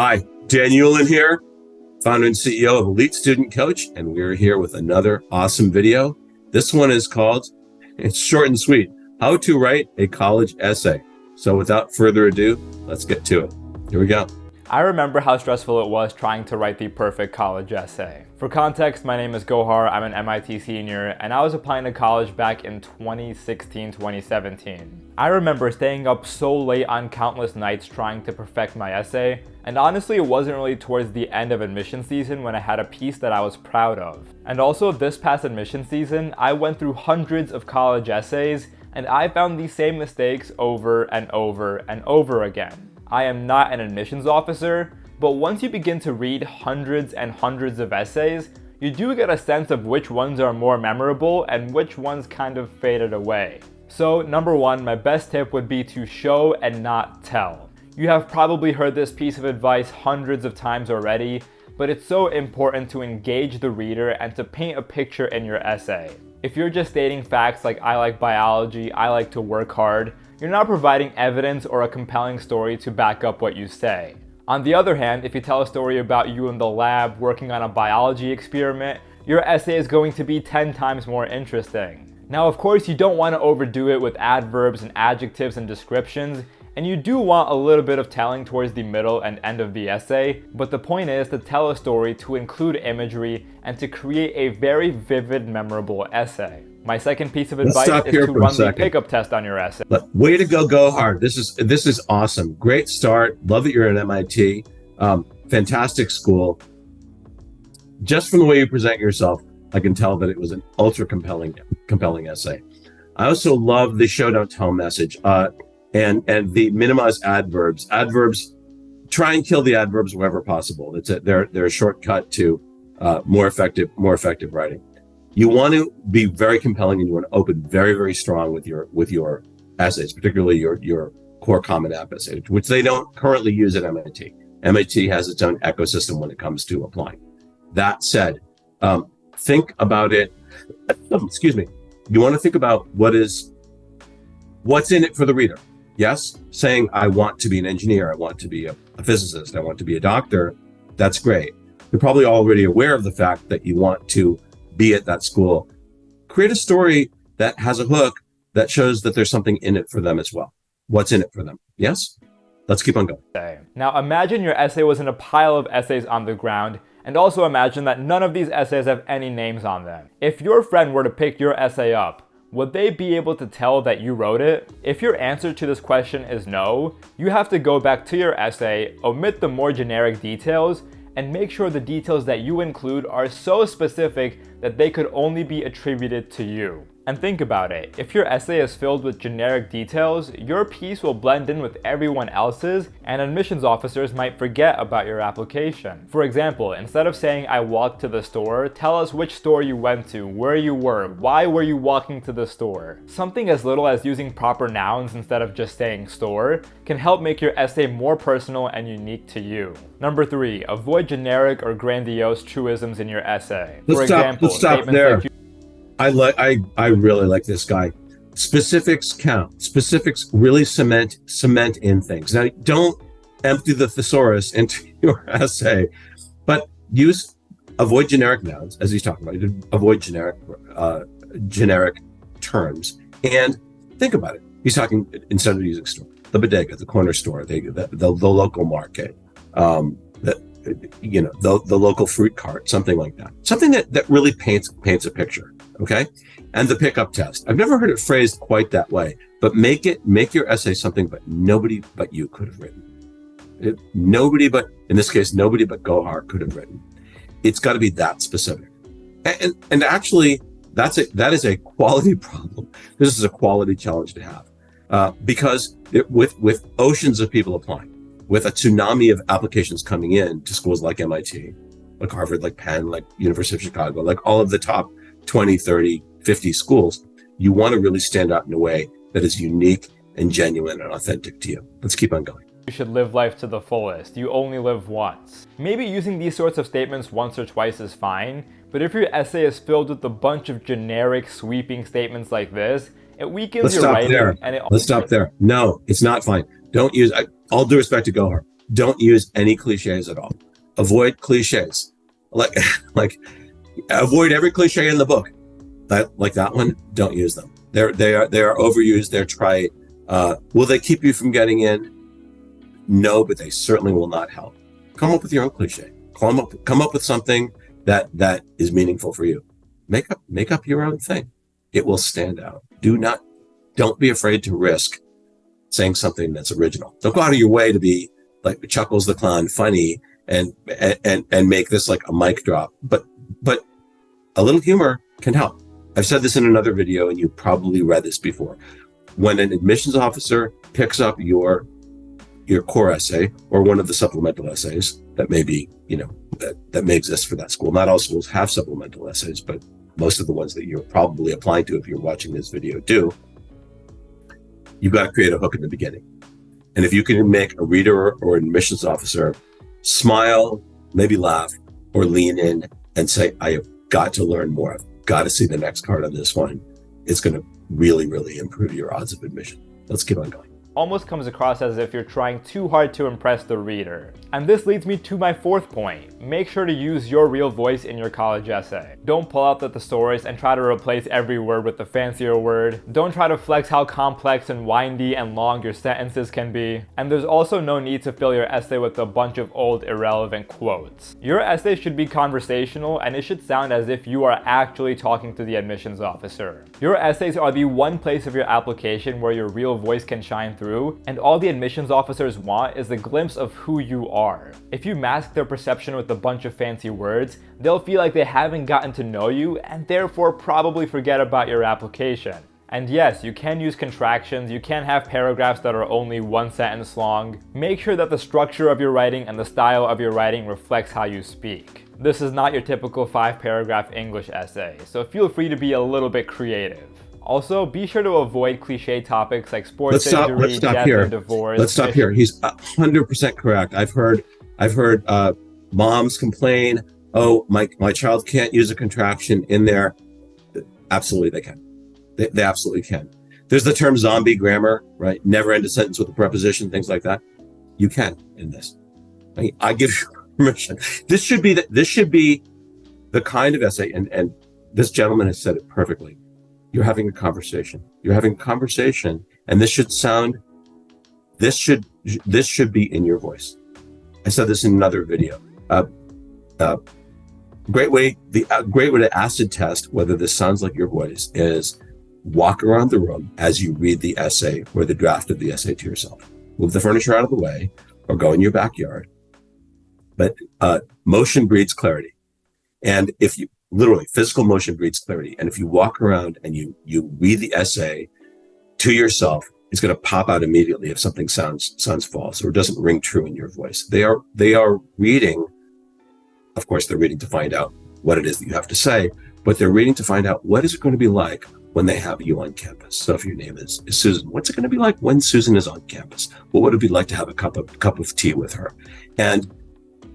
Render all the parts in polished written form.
Hi, Dan Ulin here, founder and CEO of Elite Student Coach, and we're here with another awesome video. This one is called, it's short and sweet, How to Write a College Essay. So without further ado, let's get to it. Here we go. I remember how stressful it was trying to write the perfect college essay. For context, my name is Gohar, I'm an MIT senior, and I was applying to college back in 2016-2017. I remember staying up so late on countless nights trying to perfect my essay, and honestly it wasn't really towards the end of admission season when I had a piece that I was proud of. And also this past admission season, I went through hundreds of college essays, and I found these same mistakes over and over and over again. I am not an admissions officer, but once you begin to read hundreds and hundreds of essays, you do get a sense of which ones are more memorable and which ones kind of faded away. So number one, my best tip would be to show and not tell. You have probably heard this piece of advice hundreds of times already, but it's so important to engage the reader and to paint a picture in your essay. If you're just stating facts like I like biology, I like to work hard, you're not providing evidence or a compelling story to back up what you say. On the other hand, if you tell a story about you in the lab working on a biology experiment, your essay is going to be 10 times more interesting. Now, of course, you don't want to overdo it with adverbs and adjectives and descriptions, and you do want a little bit of telling towards the middle and end of the essay, but the point is to tell a story, to include imagery, and to create a very vivid, memorable essay. My second piece of advice is to run the pickup test on your essay. Way to go, Gohar. This is awesome. Great start. Love that you're at MIT. Fantastic school. Just from the way you present yourself, I can tell that it was an ultra compelling essay. I also love the show don't tell message and the minimize adverbs. Adverbs, try and kill the adverbs wherever possible. They're a shortcut to more effective writing. You want to be very compelling and you want to open very, very strong with your essays, particularly your core common app essay, which they don't currently use at MIT. MIT has its own ecosystem when it comes to applying. That said, think about it. Excuse me. You want to think about what's in it for the reader. Yes, saying I want to be an engineer, I want to be a physicist, I want to be a doctor. That's great. You're probably already aware of the fact that you want to be at that school. Create a story that has a hook that shows that there's something in it for them as well. What's in it for them? Yes? Let's keep on going. Now imagine your essay was in a pile of essays on the ground, and also imagine that none of these essays have any names on them. If your friend were to pick your essay up, would they be able to tell that you wrote it? If your answer to this question is no, you have to go back to your essay, omit the more generic details, and make sure the details that you include are so specific that they could only be attributed to you. And think about it, if your essay is filled with generic details, your piece will blend in with everyone else's, and admissions officers might forget about your application. For example, instead of saying I walked to the store, tell us which store you went to, where you were, why were you walking to the store. Something as little as using proper nouns instead of just saying store can help make your essay more personal and unique to you. Number 3, avoid generic or grandiose truisms in your essay. Let's stop there. I really like this guy. Specifics count. Specifics really cement in things. Now, don't empty the thesaurus into your essay, but avoid generic nouns, as he's talking about. Avoid generic terms, and think about it. He's talking, instead of using store, the bodega, the corner store, the local market, the local fruit cart, something like that. Something that really paints a picture. Okay. And the pickup test. I've never heard it phrased quite that way, but make your essay something but nobody but you could have written. In this case, nobody but Gohar could have written. It's got to be that specific. And actually that is a quality problem. This is a quality challenge to have, because with oceans of people applying, with a tsunami of applications coming in to schools like MIT, like Harvard, like Penn, like University of Chicago, like all of the top 20, 30, 50 schools, you want to really stand out in a way that is unique and genuine and authentic to you. Let's keep on going. You should live life to the fullest. You only live once. Maybe using these sorts of statements once or twice is fine, but if your essay is filled with a bunch of generic, sweeping statements like this, it weakens your writing. Let's stop there. No, it's not fine. Don't use, all due respect to Gohar, don't use any cliches at all. Avoid cliches. Like, like avoid every cliche in the book. Like that one, don't use them. They are overused. They're trite. Will they keep you from getting in? No, but they certainly will not help. Come up with your own cliche. Come up with something that is meaningful for you. Make up your own thing. It will stand out. Don't be afraid to risk saying something that's original. Don't go out of your way to be like Chuckles the Clown funny and make this like a mic drop. But a little humor can help. I've said this in another video, and you've probably read this before. When an admissions officer picks up your core essay or one of the supplemental essays that may be, that may exist for that school. Not all schools have supplemental essays, but most of the ones that you're probably applying to if you're watching this video do. You've got to create a hook in the beginning. And if you can make a reader or an admissions officer smile, maybe laugh, or lean in and say, I have got to learn more. I've got to see the next card on this one. It's going to really, really improve your odds of admission. Let's keep on going. Almost comes across as if you're trying too hard to impress the reader. And this leads me to my fourth point. Make sure to use your real voice in your college essay. Don't pull out the thesaurus and try to replace every word with a fancier word. Don't try to flex how complex and windy and long your sentences can be. And there's also no need to fill your essay with a bunch of old irrelevant quotes. Your essay should be conversational, and it should sound as if you are actually talking to the admissions officer. Your essays are the one place of your application where your real voice can shine through, and all the admissions officers want is a glimpse of who you are. If you mask their perception with a bunch of fancy words, they'll feel like they haven't gotten to know you and therefore probably forget about your application. And yes, you can use contractions, you can have paragraphs that are only one sentence long. Make sure that the structure of your writing and the style of your writing reflects how you speak. This is not your typical 5-paragraph English essay, so feel free to be a little bit creative. Also, be sure to avoid cliche topics like sports injury, death, and divorce. Let's stop here. He's 100% correct. I've heard moms complain, oh, my child can't use a contraction in there. Absolutely, they can. They absolutely can. There's the term zombie grammar, right? Never end a sentence with a preposition, things like that. You can in this. I give you permission. This should be the kind of essay, and this gentleman has said it perfectly. You're having a conversation. And this should be in your voice. I said this in another video. Great way to acid test whether this sounds like your voice is walk around the room as you read the essay or the draft of the essay to yourself. Move the furniture out of the way or go in your backyard. But motion breeds clarity. And if you literally, physical motion breeds clarity. And if you walk around and you read the essay to yourself, it's going to pop out immediately if something sounds false or doesn't ring true in your voice. They are reading. Of course, they're reading to find out what it is that you have to say, but they're reading to find out what is it going to be like when they have you on campus. So if your name is Susan, what's it going to be like when Susan is on campus? What would it be like to have a cup of tea with her? And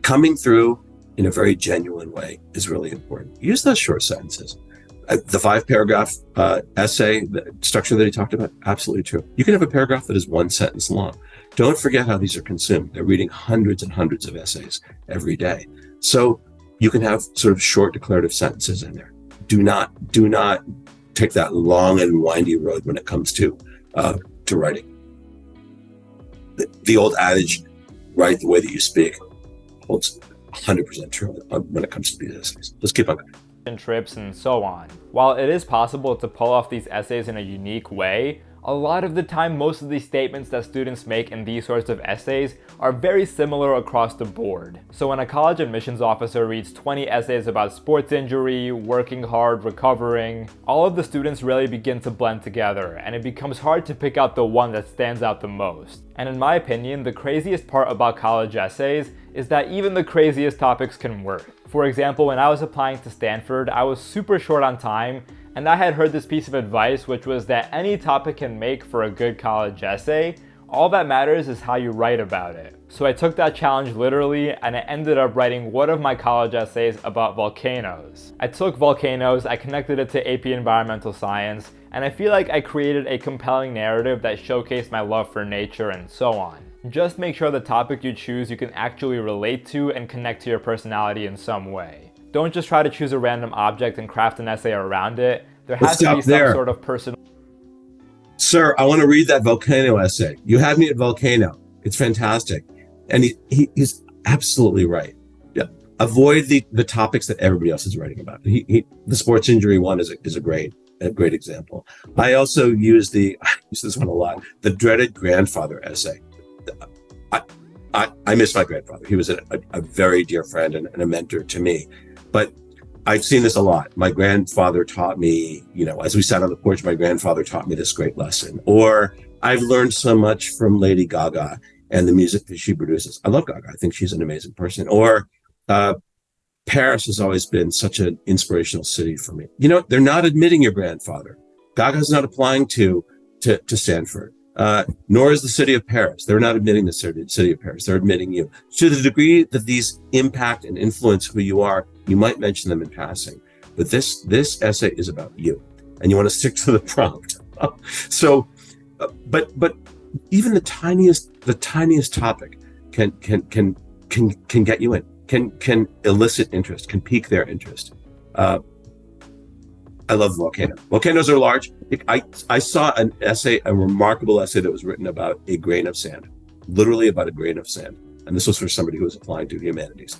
coming through in a very genuine way is really important. Use those short sentences. The 5-paragraph essay, the structure that he talked about, absolutely true. You can have a paragraph that is one sentence long. Don't forget how these are consumed. They're reading hundreds and hundreds of essays every day. So you can have sort of short declarative sentences in there. Do not take that long and windy road when it comes to writing. The old adage, write the way that you speak, holds 100% true when it comes to these essays. Let's keep on going. Trips and so on. While it is possible to pull off these essays in a unique way, a lot of the time most of the statements that students make in these sorts of essays are very similar across the board. So when a college admissions officer reads 20 essays about sports injury, working hard, recovering, all of the students really begin to blend together, and it becomes hard to pick out the one that stands out the most. And in my opinion, the craziest part about college essays is that even the craziest topics can work. For example, when I was applying to Stanford, I was super short on time, and I had heard this piece of advice, which was that any topic can make for a good college essay. All that matters is how you write about it. So I took that challenge literally, and I ended up writing one of my college essays about volcanoes. I took volcanoes, I connected it to AP Environmental Science, and I feel like I created a compelling narrative that showcased my love for nature and so on. Just make sure the topic you choose you can actually relate to and connect to your personality in some way. Don't just try to choose a random object and craft an essay around it. There has to be some sort of personal... Sir, I want to read that volcano essay. You had me at volcano. It's fantastic. And he's absolutely right. Yeah. Avoid the topics that everybody else is writing about. The sports injury one is a great example. I also I use this one a lot, the dreaded grandfather essay. I miss my grandfather. He was a very dear friend and a mentor to me. But I've seen this a lot. My grandfather taught me, as we sat on the porch, my grandfather taught me this great lesson. Or I've learned so much from Lady Gaga and the music that she produces. I love Gaga. I think she's an amazing person. Or Paris has always been such an inspirational city for me. They're not admitting your grandfather. Gaga's not applying to Stanford, nor is the city of Paris. They're not admitting the city of Paris. They're admitting you. To the degree that these impact and influence who you are, you might mention them in passing. But this essay is about you, and you want to stick to the prompt. So, but even the tiniest topic can get you in. Can elicit interest, can pique their interest. I love volcano. Volcanoes are large. I saw an essay, a remarkable essay that was written about a grain of sand, literally about a grain of sand. And this was for somebody who was applying to the humanities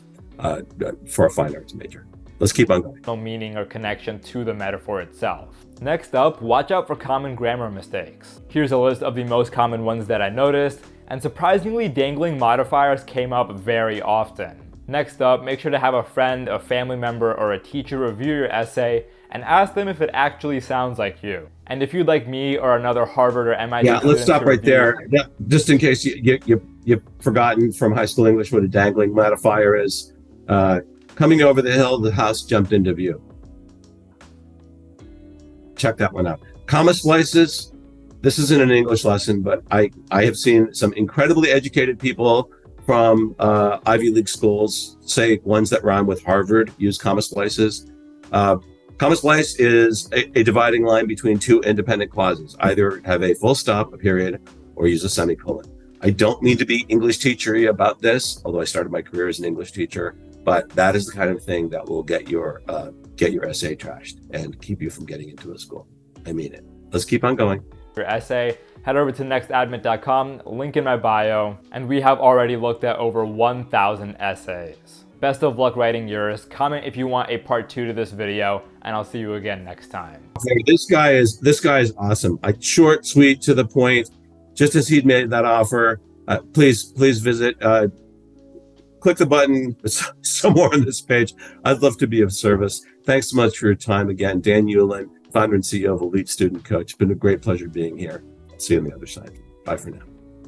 for a fine arts major. Let's keep on going. No meaning or connection to the metaphor itself. Next up, watch out for common grammar mistakes. Here's a list of the most common ones that I noticed, and surprisingly, dangling modifiers came up very often. Next up, make sure to have a friend, a family member, or a teacher review your essay and ask them if it actually sounds like you. And if you'd like me or another Harvard or MIT student let's stop right there. Yeah, just in case you've forgotten from high school English what a dangling modifier is. Coming over the hill, the house jumped into view. Check that one out. Comma splices. This isn't an English lesson, but I have seen some incredibly educated people from Ivy League schools, say ones that rhyme with Harvard, use comma splices. Comma splice is a dividing line between two independent clauses. Either have a full stop, a period, or use a semicolon. I don't mean to be English teachery about this, although I started my career as an English teacher, but that is the kind of thing that will get your essay trashed and keep you from getting into a school. I mean it. Let's keep on going. Your essay, head over to nextadmit.com, link in my bio, and we have already looked at over 1,000 essays. Best of luck writing yours. Comment if you want a part 2 to this video, and I'll see you again next time. This guy is awesome. Short, sweet, to the point. Just as he'd made that offer, please visit. Click the button somewhere on this page. I'd love to be of service. Thanks so much for your time again, Dan Ulin, founder and CEO of Elite Student Coach. It's been a great pleasure being here. See you on the other side. Bye for now.